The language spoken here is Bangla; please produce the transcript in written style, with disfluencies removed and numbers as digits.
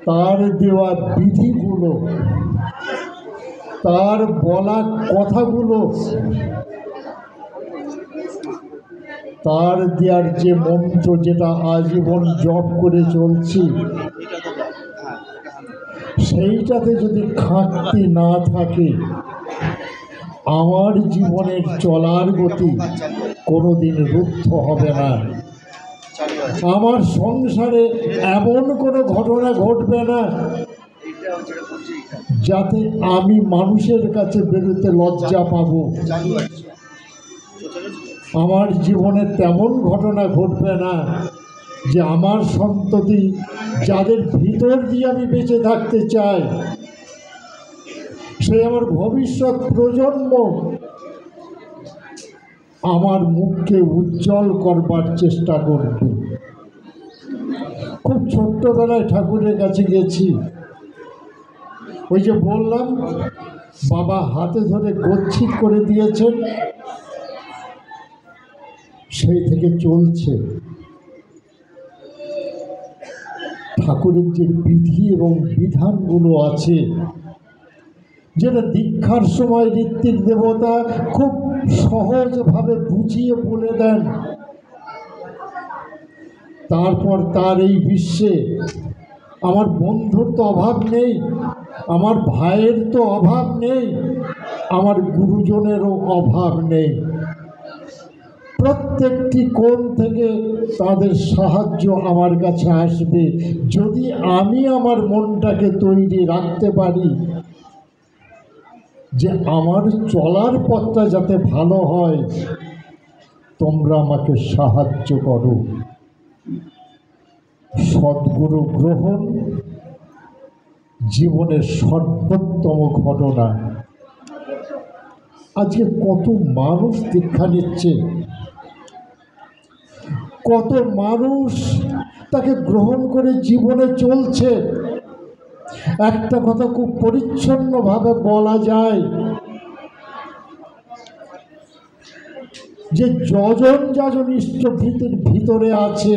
তার দেওয়া বিধিগুলো, তার বলা কথাগুলো, তার দেওয়ার যে মন্ত্র যেটা আজীবন জপ করে চলছি, সেইটাতে যদি খাঁটি না থাকে, আমার জীবনের চলার গতি কোনোদিন রুদ্ধ হবে না। আমার সংসারে এমন কোনো ঘটনা ঘটবে না যাতে আমি মানুষের কাছে বেরোতে লজ্জা পাব। আমার জীবনে তেমন ঘটনা ঘটবে না যে আমার সন্ততি, যাদের ভিতর দিয়ে আমি বেঁচে থাকতে চাই, সে আমার ভবিষ্যৎ প্রজন্ম আমার মুখকে উজ্জ্বল করবার চেষ্টা করবে। খুব ছোট্টবেলায় ঠাকুরের কাছে গেছি, ওই যে বললাম বাবা হাতে ধরে গচ্ছিত করে দিয়েছেন, সেই থেকে চলছে। ঠাকুরের যে বিধি এবং বিধানগুলো আছে, যেটা দীক্ষার সময় ঋত্বিক দেবতা খুব সহজভাবে বুঝিয়ে বলে দেন, তারপর তার এই বিশ্বে আমার বন্ধুর তো অভাব নেই, আমার ভাইয়ের তো অভাব নেই, আমার গুরুজনেরও অভাব নেই। প্রত্যেকটি কোণ থেকে তাদের সাহায্য আমার কাছে আসবে, যদি আমি আমার মনটাকে তৈরি রাখতে পারি যে আমার চলার পথটা যাতে ভালো হয়, তোমরা আমাকে সাহায্য করো। সদ্গুরু গ্রহণ জীবনের সর্বোত্তম ঘটনা। আজকে কত মানুষ দীক্ষা নিচ্ছে, কত মানুষ তাকে গ্রহণ করে জীবনে চলছে। একটা কথা খুব পরিচ্ছন্নভাবে বলা যায় যে যজন যাজন ইষ্টভীতির ভিতরে আছে,